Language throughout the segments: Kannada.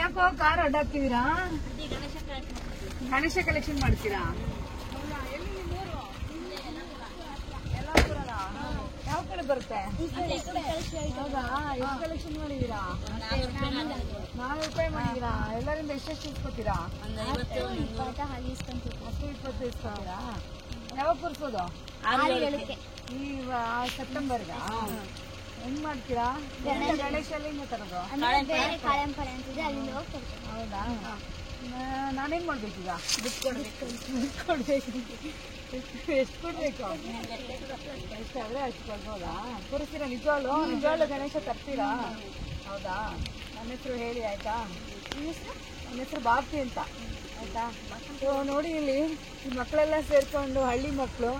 ಯಾಕೋ ಕಾರ್ ಅಡ್ಡಾಕ್ತಿದ್ದೀರಾ? ಗಣೇಶ ಕಲೆಕ್ಷನ್ ಮಾಡ್ತೀರಾ? ಯಾವ ಕಡೆ ಬರುತ್ತೆ? ಹೌದಾ, ಎಷ್ಟು ಕಲೆಕ್ಷನ್ ಮಾಡಿದೀರಾ? 4 ರೂಪಾಯಿ ಮಾಡಿದೀರಾ? ಎಲ್ಲರಿಂದ ಎಷ್ಟೆಷ್ಟು ಇಸ್ಕೊತೀರಾ? 10-20 ಇಸ್ಕೊತೀರಾ? ಯಾವಾಗ ಕೂರ್ಸೋದು? ಈ ಸೆಪ್ಟೆಂಬರ್ಗ ಹೆಂಗ್ ಮಾಡ್ತೀರಾ? ಗಣೇಶ ಎಲ್ಲಿಂದ ತರೋದು? ಹೌದಾ, ನಾನೇನ್ ಮಾಡ್ಬೇಕೀಗ? ಕೊಡ್ಬೇಕು. ಎಷ್ಟು ಕೊಡ್ಬೇಕು? ಎಷ್ಟಾದ್ರೆ ಅಷ್ಟು ಕೊಡ್ಬೋದಾ? ಕೂರಿಸ್ತೀರಾ? ನಿಜವಾಗ್ಲು ಗಣೇಶ ತರ್ತೀರಾ? ಹೌದಾ, ನನ್ನ ಹೆಸರು ಹೇಳಿ ಆಯ್ತಾ? ನನ್ನ ಹೆಸರು ಬಾಪ್ತಿ ಅಂತ ಆಯ್ತಾ? ನೋಡಿ, ಇಲ್ಲಿ ಈ ಮಕ್ಕಳೆಲ್ಲ ಸೇರ್ಕೊಂಡು ಹಳ್ಳಿ ಮಕ್ಕಳು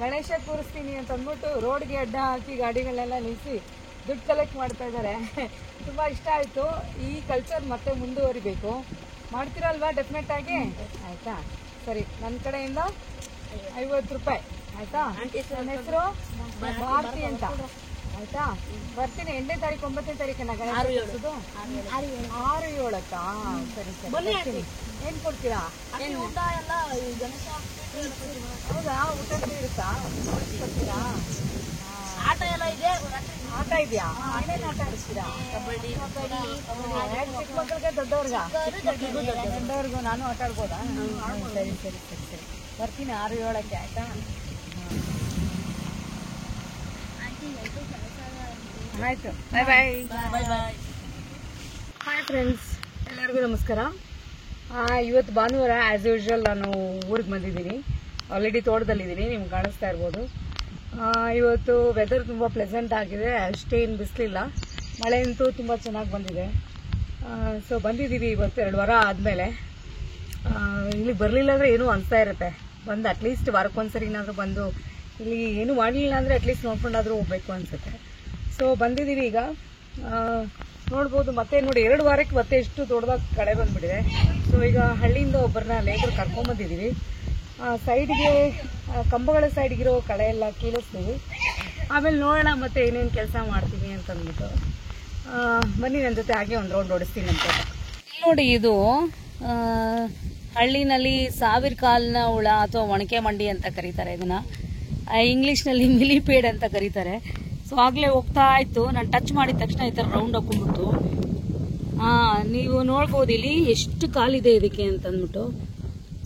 ಗಣೇಶ ಕೂರಿಸ್ತೀನಿ ಅಂತ ಅಂದ್ಬಿಟ್ಟು ರೋಡ್ಗೆ ಅಡ್ಡ ಹಾಕಿ ಗಾಡಿಗಳೆಲ್ಲ ನಿಲ್ಲಿಸಿ ದುಡ್ಡು ಕಲೆಕ್ಟ್ ಮಾಡ್ತಾ ಇದ್ದಾರೆ. ತುಂಬಾ ಇಷ್ಟ ಆಯ್ತು. ಈ ಕಲ್ಚರ್ ಮತ್ತೆ ಮುಂದುವರಿಬೇಕು. ಮಾಡ್ತೀರಲ್ವಾ? ಡೆಫಿನೆಟ್ ಆಗಿ ಆಯ್ತಾ? ಸರಿ, ನನ್ನ ಕಡೆಯಿಂದ 50 ರೂಪಾಯಿ ಆಯ್ತಾ? ನನ್ನ ಹೆಸರು ಭಾರತಿ ಅಂತ ಆಯ್ತಾ? ಬರ್ತೀನಿ 8ನೇ ತಾರೀಕು 9ನೇ ತಾರೀಕನ್ನ ಗಣೇಶ ಕೂರಿಸೋದು. 6-7ಕ್ಕಾ? ಸರಿ ಸರಿ ಬರ್ತೀನಿ. ಏನ್ ಕೊಡ್ತೀರಾ? ಹೌದಾ, ಊಟ ಇರುತ್ತಾ? ಕೊಡ್ತೀರಾ? ಆಟ ಎಲ್ಲ ಇದೆ. ಆಟ ಇದೆಯಾ? ಏನೇನು ಆಟ ಆಡಿಸ್ತೀರಾ? ಚಿಕ್ಕ ಮಕ್ಕಳಿಗೆ ದೊಡ್ಡವ್ರಿಗೂ ನಾನು ಆಟ ಆಡ್ಬೋದಾ? ಸರಿ ಸರಿ ಸರಿ ಸರಿ ಬರ್ತೀನಿ 6-7ಕ್ಕೆ ಆಯ್ತಾ? ಆಯ್ತು, ಬಾಯ್ ಬಾಯ್. ಹಾಯ್ ಫ್ರೆಂಡ್ಸ್, ಎಲ್ಲರಿಗೂ ನಮಸ್ಕಾರ. ಇವತ್ತು ಭಾನುವಾರ ಆಸ್ ಯೂಶುವಲ್ ನಾನು ಊರಿಗೆ ಬಂದಿದ್ದೀನಿ. ಆಲ್ರೆಡಿ ತೋಟದಲ್ಲಿದ್ದೀನಿ, ನಿಮ್ಗೆ ಕಾಣಿಸ್ತಾ ಇರ್ಬೋದು. ಇವತ್ತು ವೆದರ್ ತುಂಬ ಪ್ಲೆಸೆಂಟ್ ಆಗಿದೆ, ಅಷ್ಟೇನು ಬಿಸಿಲಿಲ್ಲ. ಮಳೆ ಅಂತೂ ತುಂಬ ಚೆನ್ನಾಗಿ ಬಂದಿದೆ. ಸೊ ಬಂದಿದ್ದೀವಿ ಇವತ್ತು 2 ವಾರ ಆದಮೇಲೆ. ಇಲ್ಲಿ ಬರಲಿಲ್ಲ ಅಂದರೆ ಏನೂ ಅನಿಸ್ತಾ ಇರುತ್ತೆ. ಬಂದು ಅಟ್ಲೀಸ್ಟ್ ವಾರಕ್ಕೊಂದ್ಸರಿನಾದರೂ ಬಂದು ಇಲ್ಲಿ ಏನೂ ಮಾಡಲಿಲ್ಲ ಅಂದರೆ ಅಟ್ಲೀಸ್ಟ್ ನೋಡ್ಕೊಂಡಾದರೂ ಹೋಗ್ಬೇಕು ಅನಿಸುತ್ತೆ. ಸೊ ಬಂದಿದ್ದೀವಿ ಈಗ. ನೋಡ್ಬೋದು, ಮತ್ತೆ ನೋಡಿ 2 ವಾರಕ್ಕೆ ಮತ್ತೆ ಎಷ್ಟು ದೊಡ್ಡದಾಗಿ ಕಳೆ ಬಂದುಬಿಟ್ಟಿದೆ. ಸೊ ಈಗ ಹಳ್ಳಿಯಿಂದ ಒಬ್ಬರನ್ನ ಲೇಬರ್ ಕರ್ಕೊಂಬಂದಿದ್ದೀವಿ. ಸೈಡ್ಗೆ ಕಂಬಗಳ ಸೈಡ್ಗಿರೋ ಕಳೆ ಎಲ್ಲ ಕೀಳಿಸ್ತೀವಿ. ಆಮೇಲೆ ನೋಡೋಣ ಮತ್ತೆ ಏನೇನು ಕೆಲಸ ಮಾಡ್ತೀನಿ ಅಂತಂದ್ಬಿಟ್ಟು. ಬನ್ನಿ ನನ್ನ ಜೊತೆ ಹಾಗೆ ಒಂದು ರೌಂಡ್ ಓಡಿಸ್ತೀನಿ ಅಂತ. ನೋಡಿ, ಇದು ಹಳ್ಳಿನಲ್ಲಿ 1000 ಕಾಲಿನ ಹುಳ ಅಥವಾ ಒಣಕೆ ಮಂಡಿ ಅಂತ ಕರೀತಾರೆ. ಇದನ್ನ ಇಂಗ್ಲೀಷ್ನಲ್ಲಿ ಮಿಲಿಪೇಡ್ ಅಂತ ಕರೀತಾರೆ. ಸೊ ಆಗಲೇ ಹೋಗ್ತಾ ಇತ್ತು, ನಾನು ಟಚ್ ಮಾಡಿದ ತಕ್ಷಣ ಈ ಥರ ರೌಂಡ್ ಹಾಕೊಂಡ್ಬಿಡ್ತು. ನೀವು ನೋಡ್ಬೋದು ಇಲ್ಲಿ ಎಷ್ಟು ಕಾಲಿದೆ ಇದಕ್ಕೆ ಅಂತಂದ್ಬಿಟ್ಟು.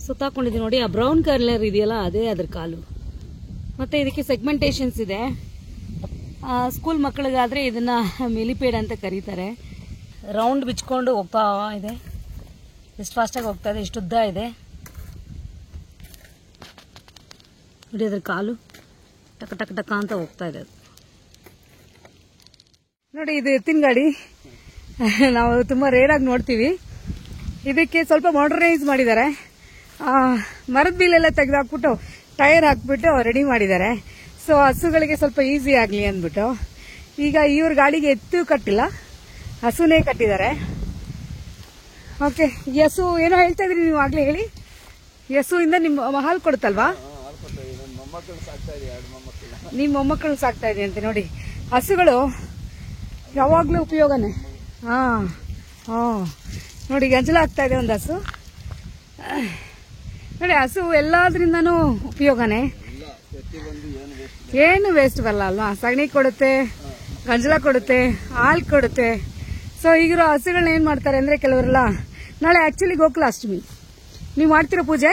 ಸುತ್ತಾಕೊಂಡಿದ್ದೀನಿ ನೋಡಿ, ಆ ಬ್ರೌನ್ ಕಲರ್ ಇದೆಯಲ್ಲ ಅದೇ ಅದ್ರ ಕಾಲು. ಮತ್ತೆ ಇದಕ್ಕೆ ಸೆಗ್ಮೆಂಟೇಷನ್ಸ್ ಇದೆ. ಸ್ಕೂಲ್ ಮಕ್ಕಳಿಗಾದ್ರೆ ಇದನ್ನ ಮಿಲಿಪೇಡ್ ಅಂತ ಕರೀತಾರೆ. ರೌಂಡ್ ಬಿಚ್ಕೊಂಡು ಹೋಗ್ತಾ ಇದೆ. ಎಷ್ಟು ಫಾಸ್ಟಾಗಿ ಹೋಗ್ತಾ ಇದೆ, ಎಷ್ಟು ಉದ್ದ ಇದೆ ನೋಡಿ ಅದ್ರ ಕಾಲು. ಟಕ ಟಕ ಟಕ ಅಂತ ಹೋಗ್ತಾ ಇದೆ ಅದು. ನೋಡಿ, ಇದು ಎತ್ತಿನ ಗಾಡಿ. ನಾವು ತುಂಬಾ ರೇರ್ ಆಗಿ ನೋಡ್ತೀವಿ. ಇದಕ್ಕೆ ಸ್ವಲ್ಪ ಮಾಡರ್ನೈಸ್ ಮಾಡಿದ್ದಾರೆ. ಮರದ ಬಿಲ್ಲೆಲ್ಲ ತೆಗೆದಾಕ್ಬಿಟ್ಟು ಟೈರ್ ಹಾಕ್ಬಿಟ್ಟು ರೆಡಿ ಮಾಡಿದ್ದಾರೆ. ಸೊ ಹಸುಗಳಿಗೆ ಸ್ವಲ್ಪ ಈಸಿ ಆಗಲಿ ಅಂದ್ಬಿಟ್ಟು ಈಗ ಇವ್ರ ಗಾಡಿಗೆ ಎತ್ತು ಕಟ್ಟಿಲ್ಲ, ಹಸುನೇ ಕಟ್ಟಿದ್ದಾರೆ. ಓಕೆ, ಈ ಹಸು ಏನೋ ಹೇಳ್ತಾ ಇದ್ರಿ ನೀವು ಆಗ್ಲೇ, ಹೇಳಿ. ಈ ಹಸುವಿಂದ ನಿಮ್ಮ ಹಾಲು ಕೊಡುತ್ತಲ್ವಾ? ನಿಮ್ಮ ಮೊಮ್ಮಕ್ಕಳು ಸಾಕ್ತಾ ಇದೆ ಅಂತೆ. ನೋಡಿ, ಹಸುಗಳು ಯಾವಾಗ್ಲೂ ಉಪಯೋಗನೇ. ನೋಡಿ, ಗಂಜಲ ಆಗ್ತಾ ಇದೆ ಒಂದು ಹಸು. ನೋಡಿ, ಹಸು ಎಲ್ಲಾದ್ರಿಂದನೂ ಉಪಯೋಗನೇ, ಏನು ವೇಸ್ಟ್ ಬರಲ್ಲ ಅಲ್ವಾ? ಸಗಣಿ ಕೊಡುತ್ತೆ, ಗಂಜಲ ಕೊಡುತ್ತೆ, ಹಾಲು ಕೊಡುತ್ತೆ. ಸೊ ಈಗಿರೋ ಹಸುಗಳನ್ನ ಏನ್ ಮಾಡ್ತಾರೆ ಅಂದ್ರೆ ಕೆಲವರೆಲ್ಲ, ನಾಳೆ ಆಕ್ಚುಲಿ ಗೋಕುಲಾಷ್ಟಮಿ, ನೀವು ಮಾಡ್ತೀರಾ ಪೂಜೆ?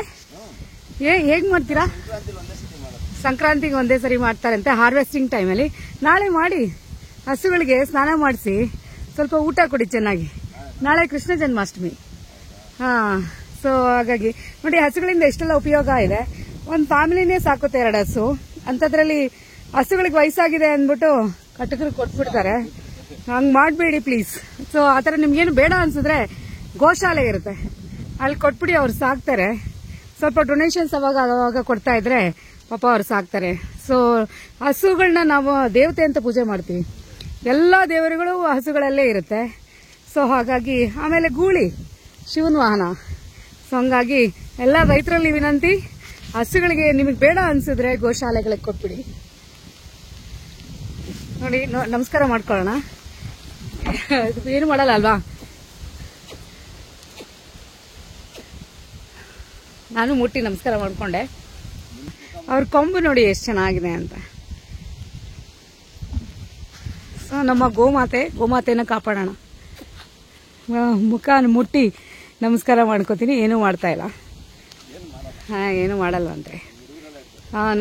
ಹೇಗ್ ಮಾಡ್ತೀರಾ? ಸಂಕ್ರಾಂತಿಗೆ ಒಂದೇ ಸರಿ ಮಾಡ್ತಾರಂತೆ, ಹಾರ್ವೆಸ್ಟಿಂಗ್ ಟೈಮಲ್ಲಿ. ನಾಳೆ ಮಾಡಿ ಹಸುಗಳಿಗೆ ಸ್ನಾನ ಮಾಡಿಸಿ ಸ್ವಲ್ಪ ಊಟ ಕೊಡಿ ಚೆನ್ನಾಗಿ. ನಾಳೆ ಕೃಷ್ಣ ಜನ್ಮಾಷ್ಟಮಿ. ಸೊ ಹಾಗಾಗಿ ನೋಡಿ, ಹಸುಗಳಿಂದ ಎಷ್ಟೆಲ್ಲ ಉಪಯೋಗ ಇದೆ. ಒಂದು ಫ್ಯಾಮಿಲಿನೇ ಸಾಕುತ್ತೆ 2 ಹಸು. ಅಂಥದ್ರಲ್ಲಿ ಹಸುಗಳಿಗೆ ವಯಸ್ಸಾಗಿದೆ ಅಂದ್ಬಿಟ್ಟು ಕಟಕರು ಕೊಟ್ಬಿಡ್ತಾರೆ. ಹಂಗೆ ಮಾಡಬೇಡಿ ಪ್ಲೀಸ್. ಸೊ ಆ ಥರ ನಿಮ್ಗೇನು ಬೇಡ ಅನ್ಸಿದ್ರೆ ಗೋಶಾಲೆ ಇರುತ್ತೆ, ಅಲ್ಲಿ ಕೊಟ್ಬಿಡಿ, ಅವ್ರು ಸಾಕ್ತಾರೆ. ಸ್ವಲ್ಪ ಡೊನೇಷನ್ಸ್ ಅವಾಗ ಕೊಡ್ತಾ ಇದ್ರೆ ಪಾಪ ಅವ್ರು ಸಾಕ್ತಾರೆ. ಸೊ ಹಸುಗಳನ್ನ ನಾವು ದೇವತೆ ಅಂತ ಪೂಜೆ ಮಾಡ್ತೀವಿ. ಎಲ್ಲ ದೇವರುಗಳು ಹಸುಗಳಲ್ಲೇ ಇರುತ್ತೆ. ಸೊ ಹಾಗಾಗಿ, ಆಮೇಲೆ ಗೂಳಿ ಶಿವನ ವಾಹನ. ಸೊ ಹಂಗಾಗಿ ಎಲ್ಲ ರೈತರಲ್ಲಿ ವಿನಂತಿ, ಹಸುಗಳಿಗೆ ನಿಮಗೆ ಬೇಡ ಅನ್ಸಿದ್ರೆ ಗೋಶಾಲೆಗಳಿಗೆ ಕೊಟ್ಬಿಡಿ. ನೋಡಿ, ನಮಸ್ಕಾರ ಮಾಡ್ಕೊಳ್ಳೋಣ. ಏನು ಮಾಡಲ್ಲ ಅಲ್ವಾ? ನಾನು ಮುಟ್ಟಿ ನಮಸ್ಕಾರ ಮಾಡ್ಕೊಂಡೆ. ಅವ್ರ ಕೊಂಬು ನೋಡಿ ಎಷ್ಟು ಚೆನ್ನಾಗಿದೆ ಅಂತ. ಸೊ ನಮ್ಮ ಗೋಮಾತೆನ ಕಾಪಾಡೋಣ. ಮುಖ ಮುಟ್ಟಿ ನಮಸ್ಕಾರ ಮಾಡ್ಕೋತೀನಿ. ಏನೂ ಮಾಡ್ತಾ ಇಲ್ಲ. ಏನೂ ಮಾಡಲ್ವಂತೆ.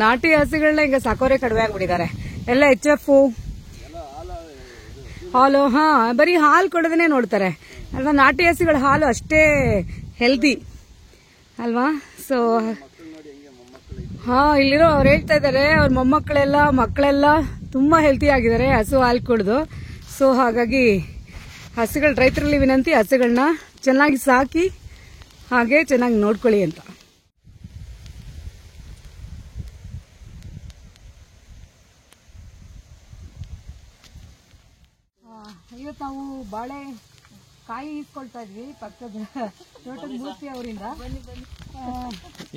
ನಾಟಿ ಹಸುಗಳನ್ನ ಈಗ ಸಾಕೋರೆ ಕಡಿಮೆ ಆಗ್ಬಿಟ್ಟಿದ್ದಾರೆ. ಎಲ್ಲ HF ಹಾಲು. ಬರೀ ಹಾಲು ಕೊಡೋದನ್ನೇ ನೋಡ್ತಾರೆ ಅಲ್ವಾ. ನಾಟಿ ಹಸುಗಳ ಹಾಲು ಅಷ್ಟೇ ಹೆಲ್ದಿ ಅಲ್ವಾ. ಸೊ ಇಲ್ಲಿರೋ ಅವ್ರು ಹೇಳ್ತಾ ಇದ್ದಾರೆ, ಅವ್ರ ಮಕ್ಕಳೆಲ್ಲ ತುಂಬಾ ಹೆಲ್ತಿ ಆಗಿದ್ದಾರೆ ಹಸು ಹಾಲು ಕುಡಿದು. ಸೊ ಹಾಗಾಗಿ ರೈತರಲ್ಲಿ ವಿನಂತಿ, ಹಸುಗಳನ್ನ ಚೆನ್ನಾಗಿ ಸಾಕಿ ಹಾಗೆ ಚೆನ್ನಾಗಿ ನೋಡ್ಕೊಳ್ಳಿ ಅಂತ. ಇವತ್ತು ನಾವು ಬಾಳೆ ಕಾಯಿ ಇಸ್ಕೊಳ್ತಾ ಇದ್ವಿ ಪಕ್ಕದ ತೋಟದ ಮೂರ್ತಿ ಅವರಿಂದ.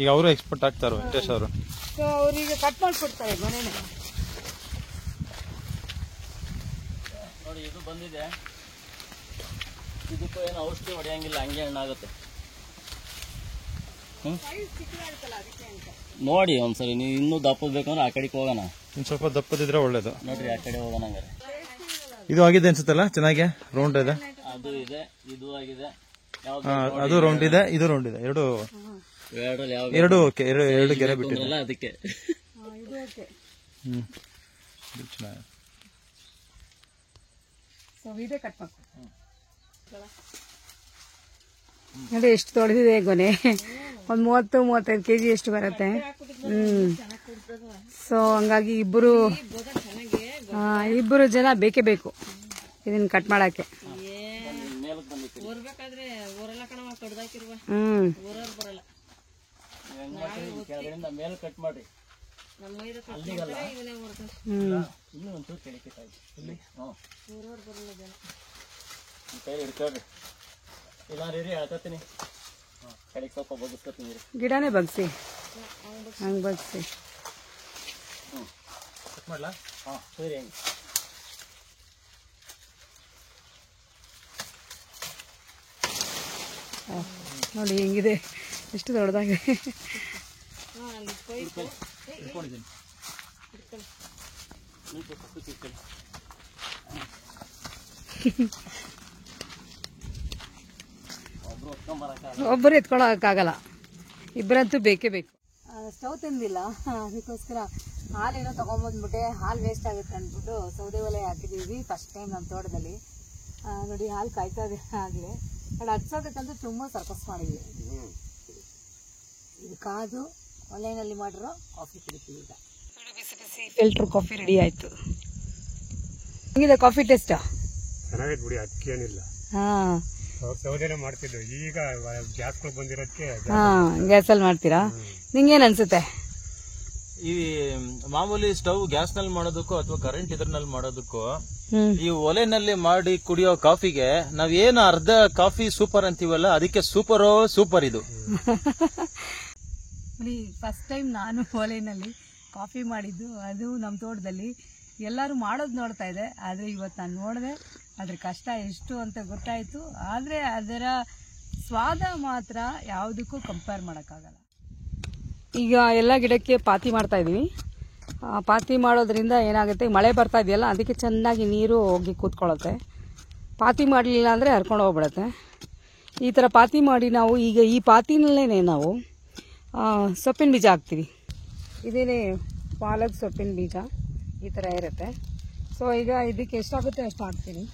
ಈಗ ಅವರು ಎಕ್ಸ್ಪರ್ಟ್ ಆಗ್ತಾರೆ ವೆಂಕಟೇಶ್ ಅವರು. ಸೊ ಅವ್ರೀಗ ಕಟ್ ಮಾಡ್ಕೊಡ್ತಾರೆ ಮನೇನೆ. ನೋಡಿ ಇದು ಬಂದಿದೆ, ಇದಕ್ಕೂ ಏನು ಔಷಧಿ ಹೊಡೆಯಂಗಿಲ್ಲ, ಹಂಗೆ ಹಣ್ಣಾಗುತ್ತೆ. ನೋಡಿ ಒಂದ್ಸರಿ ನೀವು ಇನ್ನೂ ದಪ್ಪದ ಬೇಕಂದ್ರೆ ಆ ಕಡೆಗೆ ಹೋಗೋಣ. ಇನ್ನು ಸ್ವಲ್ಪ ದಪ್ಪದಿದ್ರೆ ಒಳ್ಳೇದು. ನೋಡ್ರಿ ಆ ಕಡೆ ಹೋಗೋಣ. ಹಂಗಾರೆ ಇದು ಆಗಿದೆ ಅನ್ಸುತ್ತಲ್ಲ, ಚೆನ್ನಾಗಿ ರೌಂಡ್ ಇದೆ. ಅದು ಇದೆ, ಇದು ಆಗಿದೆ. ಅದು ರೌಂಡ್ ಇದೆ, ಇದು ರೌಂಡ್ ಇದೆ. ಎರಡು ಓಕೆ. ಎರಡು ಗೆರೆ ಬಿಟ್ಟಿಲ್ಲ ಅದಕ್ಕೆ. ನೋಡಿ ಎಷ್ಟು ತೊಳೆದಿದೆ ಗೊನೆ. ಒಂದ್ 30-35 kg ಎಷ್ಟು ಬರುತ್ತೆ. ಸೊ ಹಂಗಾಗಿ ಇಬ್ಬರು ಜನ ಬೇಕೇ ಬೇಕು ಇದನ್ನ ಕಟ್ ಮಾಡಕ್ಕೆ. ಮೇಲೆ ಕಟ್ ಮಾಡ್ರಿ. ಕೈಲಿ ಹಿಡ್ಕೊಳ್ರಿ, ಇಲ್ಲಾಂದ್ರೆ ಹೇಳ್ತೀನಿ. ಕಡೆಗೆ ಸ್ವಲ್ಪ ಬಗ್ಗಿಸ್ಕೊತೀನಿ. ಗಿಡನೇ ಬಗ್ಸಿ, ಹಂಗ್ ಬಗ್ಸಿ. ಕಟ್ ಮಾಡ್ಲಾ? ಸರಿ. ನೋಡಿ ಹೆಂಗಿದೆ, ಎಷ್ಟು ದೊಡ್ಡದಾಗಿದೆ. ಒಬ್ಬರು ಎತ್ಕೊಳ್ಳೋಕ್ಕಾಗಲ್ಲ, ಇಬ್ಬರಂತೂ ಬೇಕೇ ಬೇಕು. ಸ್ಟವ್ ತಂದಿಲ್ಲ, ಅದಕ್ಕೋಸ್ಕರ ಹಾಲೇನೋ ತಗೊಂಬಂದ್ಬಿಟ್ಟೆ. ಹಾಲು ವೇಸ್ಟ್ ಆಗುತ್ತೆ ಅಂದ್ಬಿಟ್ಟು ಸೌದೆ ಒಲೆ ಹಾಕಿದೀವಿ ಫಸ್ಟ್ ಟೈಮ್ ನಮ್ಮ ತೋಟದಲ್ಲಿ. ನೋಡಿ ಹಾಲು ಕಾಯ್ತಾ ಇದೆ ಆಗಲೇ. ಅದು ಹಚ್ಚೋದಕ್ಕಂತೂ ತುಂಬ ಸರ್ಕಸ್ ಮಾಡಿದ್ವಿ. ಇದು ಕಾದು ಒಲೆಯಲ್ಲಿ ಮಾಡಿರೋ ಕಾಫಿ ಕುಡಿತೀವಿ ಈಗ. ಬಿಸಿ ಬಿಸಿ ಫಿಲ್ಟರ್ ಕಾಫಿ ರೆಡಿ ಆಯ್ತು. ಹೆಂಗಿದೆ ಕಾಫಿ ಟೇಸ್ಟ್? ಚೆನ್ನಾಗೈತೆ ಬಿಡಿ, ಅದಕ್ಕೇನಿಲ್ಲ. ಸೌದೆಲೆ ಮಾಡ್ತಿದ್ದು, ಈಗ ಗ್ಯಾಸ್ಗಳು ಬಂದಿರೋದಕ್ಕೆ ಗ್ಯಾಸಲ್ಲಿ ಮಾಡ್ತೀರಾ? ನಿಂಗೇನ್ ಅನ್ಸುತ್ತೆ? ಈ ಮಾಮೂಲಿ ಸ್ಟವ್ ಗ್ಯಾಸ್ ನಲ್ಲಿ ಮಾಡೋದಕ್ಕೂ ಅಥವಾ ಕರೆಂಟ್ ಇದ್ರಲ್ಲಿ ಮಾಡೋದಕ್ಕೂ ಈ ಒಲೆನಲ್ಲಿ ಮಾಡಿ ಕುಡಿಯೋ ಕಾಫಿಗೆ ನಾವೇನು ಅರ್ಧ ಕಾಫಿ ಸೂಪರ್ ಅಂತೀವಲ್ಲ, ಅದಕ್ಕೆ ಸೂಪರ್ ಇದು. ಫಸ್ಟ್ ಟೈಮ್ ನಾನು ಒಲೆನಲ್ಲಿ ಕಾಫಿ ಮಾಡಿದ್ದು, ಅದು ನಮ್ಮ ತೋಟದಲ್ಲಿ. ಎಲ್ಲರೂ ಮಾಡೋದು ನೋಡ್ತಾ ಇದೆ, ಆದರೆ ಇವತ್ತು ನಾನು ನೋಡಿದೆ ಅದ್ರ ಕಷ್ಟ ಎಷ್ಟು ಅಂತ ಗೊತ್ತಾಯಿತು. ಆದರೆ ಅದರ ಸ್ವಾದ ಮಾತ್ರ ಯಾವುದಕ್ಕೂ ಕಂಪೇರ್ ಮಾಡೋಕ್ಕಾಗಲ್ಲ. ಈಗ ಎಲ್ಲ ಗಿಡಕ್ಕೆ ಪಾತಿ ಮಾಡ್ತಾ ಇದೀವಿ. ಪಾತಿ ಮಾಡೋದ್ರಿಂದ ಏನಾಗುತ್ತೆ, ಮಳೆ ಬರ್ತಾ ಇದೆಯಲ್ಲ ಅದಕ್ಕೆ ಚೆನ್ನಾಗಿ ನೀರು ಹೋಗಿ ಕೂತ್ಕೊಳ್ಳುತ್ತೆ. ಪಾತಿ ಮಾಡಲಿಲ್ಲ ಅಂದರೆ ಹರ್ಕೊಂಡು ಹೋಗ್ಬಿಡುತ್ತೆ. ಈ ಥರ ಪಾತಿ ಮಾಡಿ ನಾವು ಈಗ ಈ ಪಾತಿನಲ್ಲೇ ನಾವು ಸೊಪ್ಪಿನ ಬೀಜ ಹಾಕ್ತೀವಿ. ಇದೇನೇ ಪಾಲಕ್ ಸೊಪ್ಪಿನ ಬೀಜ ಈ ಥರ ಇರುತ್ತೆ. ಸೊ ಈಗ ಇದಕ್ಕೆ ಎಷ್ಟಾಗುತ್ತೆ ಅಷ್ಟು ಹಾಕ್ತೀನಿ.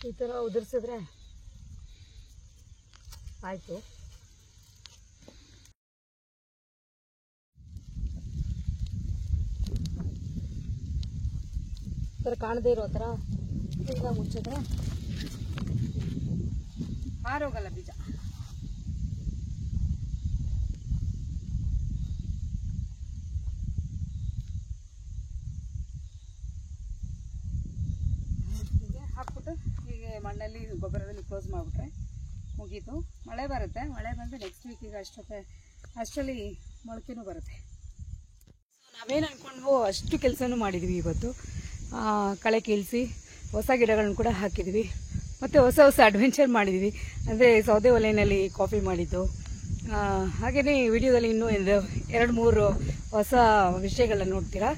ಈ ಥರ ಉದುರಿಸಿದ್ರೆ ಆಯಿತು. ಈ ಥರ ಕಾಣದೇ ಇರೋ ಥರ ಬೀಜ ಮುಚ್ಚಿದ್ರೆ ಹಾರೋಗಲ್ಲ ಬೀಜ. ಹಾಕ್ಬಿಟ್ಟು ಹೀಗೆ ಮಣ್ಣಲ್ಲಿ ಗೊಬ್ಬರದಲ್ಲಿ ಕ್ಲೋಸ್ ಮಾಡಿಬಿಟ್ರೆ ಮುಗೀತು. ಮಳೆ ಬರುತ್ತೆ, ಮಳೆ ಬಂದು ನೆಕ್ಸ್ಟ್ ವೀಕಿಗೆ ಅಷ್ಟರಲ್ಲಿ ಮೊಳಕೆನೂ ಬರುತ್ತೆ. ನಾವೇನು ಅಂದ್ಕೊಂಡ್ವೋ ಅಷ್ಟು ಕೆಲಸನೂ ಮಾಡಿದ್ವಿ ಇವತ್ತು. ಕಳೆ ಕೀಳಿಸಿ ಹೊಸ ಗಿಡಗಳನ್ನ ಕೂಡ ಹಾಕಿದ್ವಿ, ಮತ್ತು ಹೊಸ ಅಡ್ವೆಂಚರ್ ಮಾಡಿದ್ವಿ. ಅಂದರೆ ಸೌದೆ ಒಲೆಯಲ್ಲಿ ಕಾಫಿ ಮಾಡಿದ್ದು, ಹಾಗೆಯೇ ಈ ವಿಡಿಯೋದಲ್ಲಿ ಇನ್ನೂ 2-3 ಹೊಸ ವಿಷಯಗಳನ್ನ ನೋಡ್ತೀರಾ.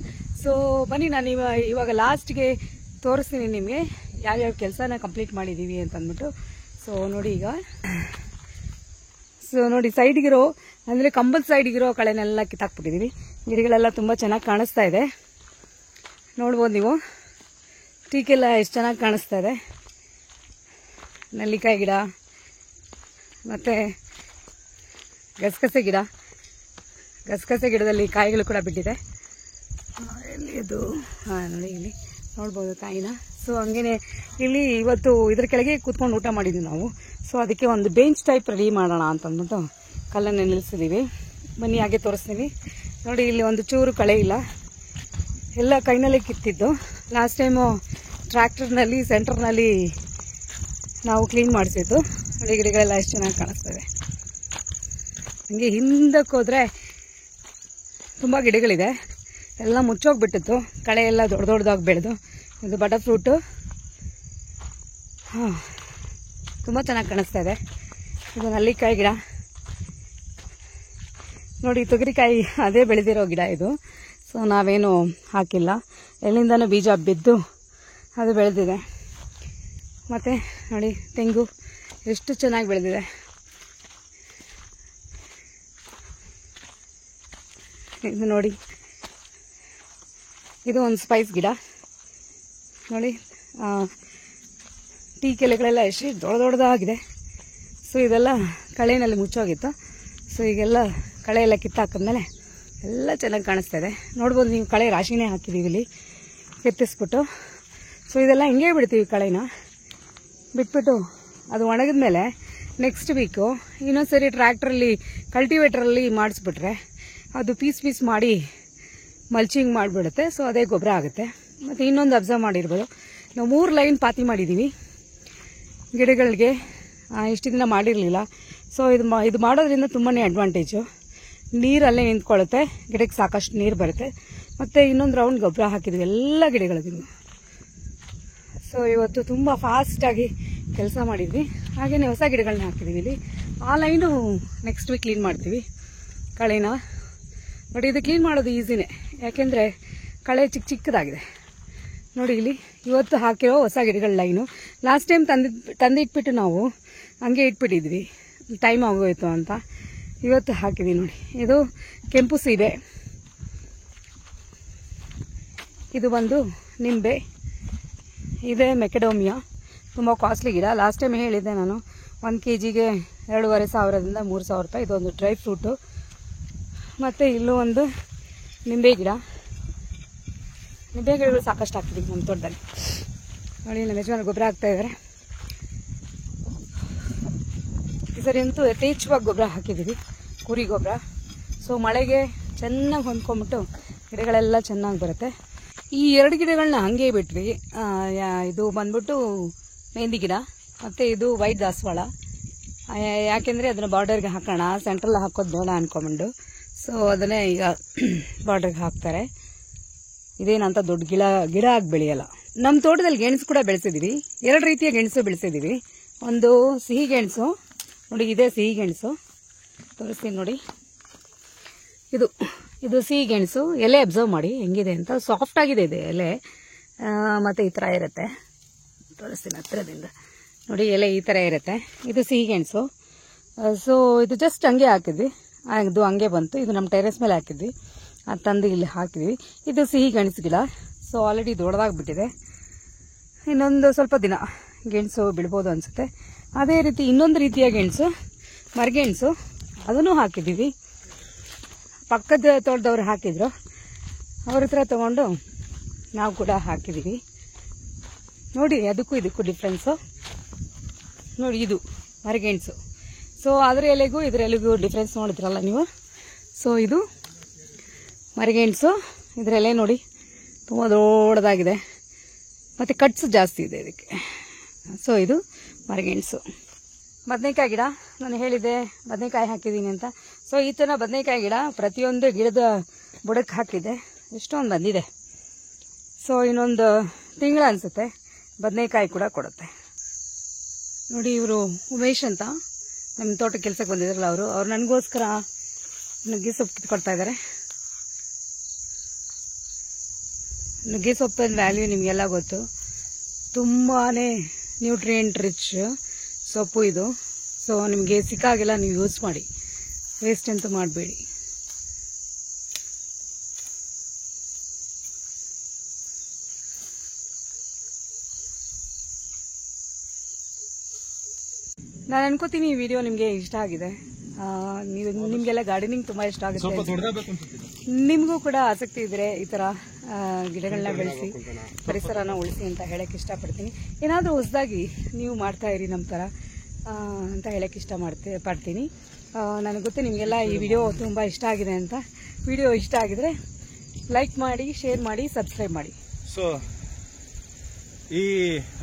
ಸೊ ಬನ್ನಿ, ನಾನು ಇವಾಗ ಲಾಸ್ಟ್ಗೆ ತೋರಿಸ್ತೀನಿ ನಿಮಗೆ ಯಾವ್ಯಾವ ಕೆಲಸನ ಕಂಪ್ಲೀಟ್ ಮಾಡಿದ್ದೀವಿ ಅಂತ ಅಂದ್ಬಿಟ್ಟು. ಸೊ ನೋಡಿ, ಈಗ ನೋಡಿ ಸೈಡ್ಗಿರೋ ಅಂದರೆ ಕಂಬದ ಸೈಡ್ಗಿರೋ ಕಳೆನೆಲ್ಲ ಕಿತ್ತಾಕ್ಬಿಟ್ಟಿದ್ದೀವಿ. ಗಿಡಗಳೆಲ್ಲ ತುಂಬ ಚೆನ್ನಾಗಿ ಕಾಣಿಸ್ತಾ ಇದೆ, ನೋಡ್ಬೋದು ನೀವು. ಟೀಕೆಲ್ಲ ಎಷ್ಟು ಚೆನ್ನಾಗಿ ಕಾಣಿಸ್ತಾ ಇದೆ. ನೆಲ್ಲಿಕಾಯಿ ಗಿಡ ಮತ್ತು ಗಸಗಸೆ ಗಿಡದಲ್ಲಿ ಕಾಯಿಗಳು ಕೂಡ ಬಿಟ್ಟಿದೆ. ಎಲ್ಲಿ ಅದು? ನೋಡಿ, ಇಲ್ಲಿ ನೋಡ್ಬೋದು ಕಾಯಿನ. ಸೊ ಹಂಗೇನೆ ಇಲ್ಲಿ ಇವತ್ತು ಇದ್ರ ಕೆಳಗೆ ಕೂತ್ಕೊಂಡು ಊಟ ಮಾಡಿದ್ವಿ ನಾವು. ಸೊ ಅದಕ್ಕೆ ಒಂದು ಬೆಂಚ್ ಟೈಪ್ ರೆಡಿ ಮಾಡೋಣ ಅಂತ ಅಂದ್ಬಿಟ್ಟು ಕಲ್ಲನ್ನು ನಿಲ್ಲಿಸಿದ್ದೀವಿ. ಬನ್ನಿ, ಹಾಗೆ ತೋರಿಸ್ತೀವಿ. ನೋಡಿ, ಇಲ್ಲಿ ಒಂದು ಚೂರು ಕಳೆ ಇಲ್ಲ, ಎಲ್ಲ ಕೈನಲ್ಲೇ ಕಿತ್ತಿದ್ದು. ಲಾಸ್ಟ್ ಟೈಮು ಟ್ರ್ಯಾಕ್ಟರ್ನಲ್ಲಿ ಸೆಂಟರ್ನಲ್ಲಿ ನಾವು ಕ್ಲೀನ್ ಮಾಡಿಸಿದ್ದು. ನೋಡಿ, ಗಿಡಗಳೆಲ್ಲ ಎಷ್ಟು ಚೆನ್ನಾಗಿ ಕಾಣಿಸ್ತದೆ. ಹಂಗೆ ಹಿಂದಕ್ಕೆ ಹೋದರೆ ತುಂಬ ಗಿಡಗಳಿದೆ, ಎಲ್ಲ ಮುಚ್ಚೋಗ್ಬಿಟ್ಟಿತ್ತು. ಕಳೆ ಎಲ್ಲ ದೊಡ್ಡದಾಗಿ ಬೆಳೆದು. ಇದು ಬಟರ್ ಫ್ರೂಟು, ತುಂಬ ಚೆನ್ನಾಗಿ ಕಾಣಿಸ್ತಾ ಇದೆ. ಇದು ನಲ್ಲಿಕಾಯಿ ಗಿಡ ನೋಡಿ, ತೊಗರಿಕಾಯಿ ಅದೇ ಬೆಳೆದಿರೋ ಗಿಡ ಇದು. ಸೊ ನಾವೇನು ಹಾಕಿಲ್ಲ, ಎಲ್ಲಿಂದನೂ ಬೀಜ ಬಿದ್ದು ಅದು ಬೆಳೆದಿದೆ. ಮತ್ತು ನೋಡಿ, ತೆಂಗು ಎಷ್ಟು ಚೆನ್ನಾಗಿ ಬೆಳೆದಿದೆ. ಇದು ನೋಡಿ, ಇದು ಒಂದು ಸ್ಪೈಸ್ ಗಿಡ ನೋಡಿ. ಟೀ ಎಲೆಗಳೆಲ್ಲ ಎಷ್ಟು ದೊಡ್ಡದಾಗಿದೆ. ಸೊ ಇದೆಲ್ಲ ಕಳೆಯಲ್ಲಿ ಮುಚ್ಚೋಗಿತ್ತು. ಸೊ ಈಗೆಲ್ಲ ಕಳೆ ಎಲ್ಲ ಕಿತ್ತಾಕಿದ್ಮೇಲೆ ಎಲ್ಲ ಚೆನ್ನಾಗಿ ಕಾಣಿಸ್ತಾ ಇದೆ. ನೋಡ್ಬೋದು ನೀವು, ಕಳೆ ರಾಶಿನೇ ಹಾಕಿದ್ದೀವಿ ಇಲ್ಲಿ ಕೆತ್ತಿಸ್ಬಿಟ್ಟು. ಸೊ ಇದೆಲ್ಲ ಹಿಂಗೆ ಬಿಡ್ತೀವಿ, ಕಳೆನ ಬಿಟ್ಬಿಟ್ಟು ಅದು ಒಣಗಿದ ಮೇಲೆ ನೆಕ್ಸ್ಟ್ ವೀಕು ಇನ್ನೊಂದ್ಸರಿ ಟ್ರ್ಯಾಕ್ಟ್ರಲ್ಲಿ ಕಲ್ಟಿವೇಟ್ರಲ್ಲಿ ಮಾಡಿಸ್ಬಿಟ್ರೆ ಅದು ಪೀಸ್ ಮಾಡಿ ಮಲ್ಚಿಂಗ್ ಮಾಡಿಬಿಡುತ್ತೆ. ಸೊ ಅದೇ ಗೊಬ್ಬರ ಆಗುತ್ತೆ. ಮತ್ತು ಇನ್ನೊಂದು ಅಬ್ಸರ್ವ್ ಮಾಡಿರ್ಬೋದು, ನಾವು 3 ಲೈನ್ ಪಾತಿ ಮಾಡಿದ್ದೀವಿ ಗಿಡಗಳಿಗೆ. ಇಷ್ಟು ದಿನ ಮಾಡಿರಲಿಲ್ಲ. ಸೊ ಇದು ಮಾಡೋದ್ರಿಂದ ತುಂಬಾ ಅಡ್ವಾಂಟೇಜು. ನೀರಲ್ಲೇ ನಿಂತ್ಕೊಳ್ಳುತ್ತೆ, ಗಿಡಕ್ಕೆ ಸಾಕಷ್ಟು ನೀರು ಬರುತ್ತೆ. ಮತ್ತು ಇನ್ನೊಂದು ರೌಂಡ್ ಗೊಬ್ಬರ ಹಾಕಿದ್ವಿ ಎಲ್ಲ ಗಿಡಗಳಿಗೂ. ಸೊ ಇವತ್ತು ತುಂಬ ಫಾಸ್ಟಾಗಿ ಕೆಲಸ ಮಾಡಿದ್ವಿ. ಹಾಗೆಯೇ ಹೊಸ ಗಿಡಗಳನ್ನ ಹಾಕಿದ್ದೀವಿ ಇಲ್ಲಿ. ಆ ಲೈನು ನೆಕ್ಸ್ಟ್ ವೀಕ್ ಕ್ಲೀನ್ ಮಾಡ್ತೀವಿ ಕಳೆನ. ಬಟ್ ಇದು ಕ್ಲೀನ್ ಮಾಡೋದು ಈಸಿನೇ, ಯಾಕೆಂದರೆ ಕಳೆ ಚಿಕ್ಕದಾಗಿದೆ. ನೋಡಿ, ಇಲ್ಲಿ ಇವತ್ತು ಹಾಕಿರೋ ಹೊಸ ಗಿಡಗಳ ಲೈನು. ಲಾಸ್ಟ್ ಟೈಮ್ ತಂದಿಟ್ಬಿಟ್ಟು ನಾವು ಹಂಗೆ ಇಟ್ಬಿಟ್ಟಿದ್ವಿ, ಟೈಮ್ ಆಗೋಯ್ತು ಅಂತ. ಇವತ್ತು ಹಾಕಿದ್ವಿ ನೋಡಿ. ಇದು ಕೆಂಪು ಸೀಬೆ, ಇದು ಬಂದು ನಿಂಬೆ, ಇದೆ ಮೆಕೆಡೋಮಿಯಾ. ತುಂಬ ಕಾಸ್ಟ್ಲಿ ಗಿಡ. ಲಾಸ್ಟ್ ಟೈಮ್ ಹೇಳಿದ್ದೆ ನಾನು, 1 kgಗೆ 2,500ದಿಂದ 3,000 ರೂಪಾಯಿ. ಇದೊಂದು ಡ್ರೈ ಫ್ರೂಟು. ಮತ್ತು ಇಲ್ಲೂ ಒಂದು ನಿಂಬೆ ಗಿಡ. ನಿಂಬೆ ಗಿಡಗಳು ಸಾಕಷ್ಟು ಹಾಕ್ತಿದ್ದೀವಿ ನಮ್ಮ ತೋಟದಲ್ಲಿ. ನೋಡಿ, ನಮ್ಮ ಯಜಮಾನ ಗೊಬ್ಬರ ಹಾಕ್ತಾಯಿದ್ದಾರೆ. ಈ ಸರಿ ಅಂತೂ ಯಥೇಚ್ಛವಾಗಿ ಗೊಬ್ಬರ ಹಾಕಿದ್ದೀವಿ, ಕುರಿ ಗೊಬ್ಬರ. ಸೊ ಮಳೆಗೆ ಚೆನ್ನಾಗಿ ಹೊಂದ್ಕೊಂಬಿಟ್ಟು ಗಿಡಗಳೆಲ್ಲ ಚೆನ್ನಾಗಿ ಬರುತ್ತೆ. ಈ 2 ಗಿಡಗಳನ್ನ ಹಾಗೆ ಬಿಟ್ವಿ. ಇದು ಬಂದ್ಬಿಟ್ಟು ಮೆಹಂದಿ ಗಿಡ, ಮತ್ತು ಇದು ವೈಟ್ ದಾಸವಾಳ. ಯಾಕೆಂದರೆ ಅದನ್ನು ಬಾರ್ಡರ್ಗೆ ಹಾಕೋಣ, ಸೆಂಟ್ರಲ್ಲಿ ಹಾಕೋದು ಬೇಡ ಅಂದ್ಕೊಂಬಂಡು. ಸೊ ಅದನ್ನೇ ಈಗ ಬಾರ್ಡರ್ಗೆ ಹಾಕ್ತಾರೆ. ಇದೇನಂತ ದೊಡ್ಡ ಗಿಡ ಆಗಿ ಬೆಳೆಯಲ್ಲ. ನಮ್ಮ ತೋಟದಲ್ಲಿ ಗೆಣಸು ಕೂಡ ಬೆಳೆಸಿದ್ದೀವಿ. 2 ರೀತಿಯ ಗೆಣಸು ಬೆಳೆಸಿದ್ದೀವಿ. ಒಂದು ಸಿಹಿ ಗೆಣಸು ನೋಡಿ, ಇದೇ ಸಿಹಿ ಗೆಣಸು, ತೋರಿಸ್ತೀನಿ ನೋಡಿ. ಇದು ಸಿಹಿ ಗೆಣಸು. ಎಲೆ ಅಬ್ಸರ್ವ್ ಮಾಡಿ ಹೆಂಗಿದೆ ಅಂತ, ಸಾಫ್ಟ್ ಆಗಿದೆ ಇದೆ ಎಲೆ. ಮತ್ತು ಈ ಥರ ಇರುತ್ತೆ, ತೋರಿಸ್ತೀನಿ ಹತ್ತಿರದಿಂದ ನೋಡಿ. ಎಲೆ ಈ ಥರ ಇರುತ್ತೆ. ಇದು ಸಿಹಿ ಗೆಣಸು. ಸೊ ಇದು ಜಸ್ಟ್ ಹಂಗೆ ಹಾಕಿದ್ವಿ, ಅದು ಹಂಗೆ ಬಂತು. ಇದು ನಮ್ಮ ಟೆರೆಸ್ ಮೇಲೆ ಹಾಕಿದ್ವಿ, ಅದು ತಂದು ಇಲ್ಲಿ ಹಾಕಿದ್ವಿ. ಇದು ಸಿಹಿ ಗೆಣಸು ಗಿಡ. ಸೊ ಆಲ್ರೆಡಿ ದೊಡ್ಡದಾಗಿಬಿಟ್ಟಿದೆ. ಇನ್ನೊಂದು ಸ್ವಲ್ಪ ದಿನ ಗೆಣಸು ಬಿಡ್ಬೋದು ಅನಿಸುತ್ತೆ. ಅದೇ ರೀತಿ ಇನ್ನೊಂದು ರೀತಿಯ ಗೆಣಸು, ಮರಗೆಣಸು, ಅದನ್ನು ಹಾಕಿದ್ದೀವಿ. ಪಕ್ಕದ ತೋಟದವ್ರು ಹಾಕಿದ್ರು, ಅವ್ರ ಹತ್ರ ತೊಗೊಂಡು ನಾವು ಕೂಡ ಹಾಕಿದ್ದೀವಿ. ನೋಡಿ, ಅದಕ್ಕೂ ಇದಕ್ಕೂ ಡಿಫ್ರೆನ್ಸು ನೋಡಿ. ಇದು ಮರಗೆಣಸು. ಸೊ ಅದರ ಎಲೆಗೂ ಇದರ ಎಲೆಗೂ ಡಿಫ್ರೆನ್ಸ್ ನೋಡಿದ್ರಲ್ಲ ನೀವು. ಸೊ ಇದು ಮರಗೆಣಸು, ಇದರ ಎಲೆ ನೋಡಿ ತುಂಬ ದೊಡ್ಡದಾಗಿದೆ, ಮತ್ತು ಕಟ್ಸು ಜಾಸ್ತಿ ಇದೆ ಇದಕ್ಕೆ. ಸೊ ಇದು ಮರಗೆಣಸು. ಬದನೆಕಾಯಿ ಗಿಡ, ನಾನು ಹೇಳಿದ್ದೆ ಬದನೆಕಾಯಿ ಹಾಕಿದ್ದೀನಿ ಅಂತ. ಸೊ ಈ ಥರ ಬದನೆಕಾಯಿ ಗಿಡ ಪ್ರತಿಯೊಂದು ಗಿಡದ ಬುಡಕ್ಕೆ ಹಾಕಿದ್ದೆ, ಎಷ್ಟೊಂದು ಬಂದಿದೆ. ಸೊ ಇನ್ನೊಂದು ತಿಂಗಳು ಅನಿಸುತ್ತೆ ಬದನೆಕಾಯಿ ಕೂಡ ಕೊಡುತ್ತೆ. ನೋಡಿ, ಇವರು ಉಮೇಶ್ ಅಂತ ನಮ್ಮ ತೋಟ ಕೆಲಸಕ್ಕೆ ಬಂದಿದ್ರಲ್ಲ ಅವ್ರು ನನಗೋಸ್ಕರ ನುಗ್ಗೆ ಸೊಪ್ಪು ಕಿತ್ಕೊಡ್ತಾ ಇದ್ದಾರೆ. ನುಗ್ಗೆ ಸೊಪ್ಪಿನ ವ್ಯಾಲ್ಯೂ ನಿಮಗೆಲ್ಲ ಗೊತ್ತು, ತುಂಬಾ ನ್ಯೂಟ್ರಿಯೆಂಟ್ ರಿಚ್ ಸೊಪ್ಪು ಇದು. ಸೊ ನಿಮಗೆ ಸಿಕ್ಕಾಗೆಲ್ಲ ನೀವು ಯೂಸ್ ಮಾಡಿ, ವೇಸ್ಟ್ ಅಂತೂ ಮಾಡಬೇಡಿ. ನಾನು ಅನ್ಕೋತೀನಿ ಈ ವಿಡಿಯೋ ನಿಮಗೆ ಇಷ್ಟ ಆಗಿದೆ. ನಿಮಗೆಲ್ಲ ಗಾರ್ಡನಿಂಗ್ ತುಂಬಾ ಇಷ್ಟ ಆಗುತ್ತೆ, ನಿಮಗೂ ಕೂಡ ಆಸಕ್ತಿ ಇದ್ರೆ ಈ ತರ ಗಿಡಗಳನ್ನ ಬೆಳೆಸಿ ಪರಿಸರನ ಉಳಿಸಿ ಅಂತ ಹೇಳಕ್ ಇಷ್ಟಪಡ್ತೀನಿ. ಏನಾದರೂ ಹೊಸದಾಗಿ ನೀವು ಮಾಡ್ತಾ ಇರಿ ನಮ್ಮ ತರ ಅಂತ ಹೇಳಕ್ ಪಡ್ತೀನಿ. ನನಗೆ ಗೊತ್ತು ನಿಮಗೆಲ್ಲ ಈ ವಿಡಿಯೋ ತುಂಬಾ ಇಷ್ಟ ಆಗಿದೆ ಅಂತ. ವಿಡಿಯೋ ಇಷ್ಟ ಆಗಿದ್ರೆ ಲೈಕ್ ಮಾಡಿ, ಶೇರ್ ಮಾಡಿ, ಸಬ್ಸ್ಕ್ರೈಬ್ ಮಾಡಿ. ಸೊ ಈ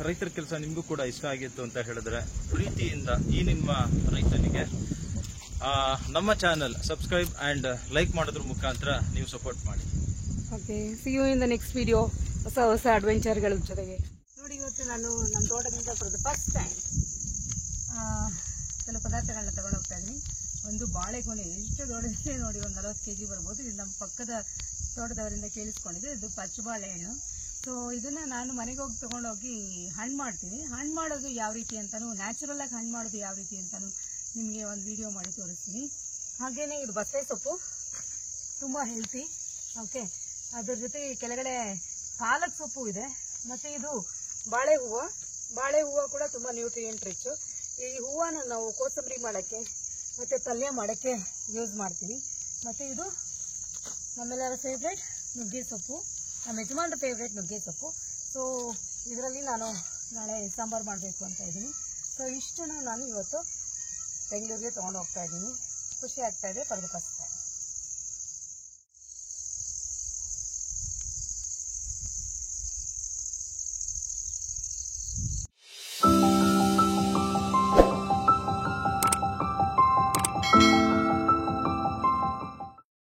ರೈತರ ಕೆಲಸ ನಿಮಗೂ ಕೂಡ ಇಷ್ಟ ಆಗಿತ್ತು ಅಂತ ಹೇಳಿದ್ರೆ ಪ್ರೀತಿಯಿಂದ ಈ ನಿಮ್ಮ ರೈತನಿಗೆ ನಮ್ಮ ಚಾನಲ್ ಸಬ್ಸ್ಕ್ರೈಬ್ ಅಂಡ್ ಲೈಕ್ ಮಾಡೋದ್ರ ಮುಖಾಂತರ ನೀವು ಸಪೋರ್ಟ್ ಮಾಡಿ. Okay, see you in the next video. ಹೊಸ ಅಡ್ವೆಂಚರ್ಗಳ ಜೊತೆಗೆ. ನೋಡಿ, ಇವತ್ತು ನಾನು ನಮ್ಮ ತೋಟದಿಂದ ಫಾರ್ ದ ಫಸ್ಟ್ ಟೈಮ್ ಕೆಲವು ಪದಾರ್ಥಗಳನ್ನ ತಗೊಂಡು ಹೋಗ್ತಾ ಇದ್ದೀನಿ. ಒಂದು ಬಾಳೆಗೊನೆ, ಎಷ್ಟು ದೊಡ್ಡದೇ ನೋಡಿ, ಒಂದು 40 kg ಬರ್ಬೋದು. ಇದು ನಮ್ಮ ಪಕ್ಕದ ತೋಟದವರಿಂದ ಕೇಳಿಸ್ಕೊಂಡಿದ್ದು. ಇದು ಪಚ್ಚ ಬಾಳೆಹಣ್ಣು. ಸೊ ಇದನ್ನ ನಾನು ಮನೆಗೆ ಹೋಗಿ ತಗೊಂಡೋಗಿ ಹಣ್ಣು ಮಾಡ್ತೀನಿ. ಹಣ್ಣು ಮಾಡೋದು ಯಾವ ರೀತಿ ಅಂತಾನು, ನ್ಯಾಚುರಲ್ ಆಗಿ ಹಣ್ಣು ಮಾಡೋದು ಯಾವ ರೀತಿ ಅಂತಾನು ನಿಮಗೆ ಒಂದು ವಿಡಿಯೋ ಮಾಡಿ ತೋರಿಸ್ತೀನಿ. ಹಾಗೇನೆ ಇದು ಬಸಳೆ ಸೊಪ್ಪು, ತುಂಬಾ ಹೆಲ್ತಿ. ಓಕೆ, ಅದ್ರ ಜೊತೆಗೆ ಕೆಳಗಡೆ ಪಾಲಕ್ ಸೊಪ್ಪು ಇದೆ. ಮತ್ತೆ ಇದು ಬಾಳೆ ಹೂವು ಕೂಡ ತುಂಬಾ ನ್ಯೂಟ್ರಿಯೆಂಟ್ ರಿಚ್. ಈ ಹೂವನ್ನ ನಾವು ಕೋಸಂಬರಿ ಮಾಡಕ್ಕೆ ಮತ್ತೆ ಪಲ್ಯ ಮಾಡಕ್ಕೆ ಯೂಸ್ ಮಾಡ್ತೀವಿ. ಮತ್ತೆ ಇದು ನಮ್ಮೆಲ್ಲರ ಫೇವ್ರೇಟ್ ನುಗ್ಗೆ ಸೊಪ್ಪು, ನಮ್ಮ ಯಜಮಾನ್ರ ಫೇವ್ರೇಟ್ ನುಗ್ಗೆ ಸೊಪ್ಪು. ಸೊ ಇದರಲ್ಲಿ ನಾನು ನಾಳೆ ಸಾಂಬಾರು ಮಾಡಬೇಕು ಅಂತ ಇದ್ದೀನಿ. ಸೊ ಇಷ್ಟನ್ನು ನಾನು ಇವತ್ತು ಬೆಂಗಳೂರಿಗೆ ತೊಗೊಂಡು ಹೋಗ್ತಾ ಇದ್ದೀನಿ. ಖುಷಿ ಆಗ್ತಾ ಇದೆ ಫಾರ್ ದ ಫಸ್ಟ್ ಟೈಮ್.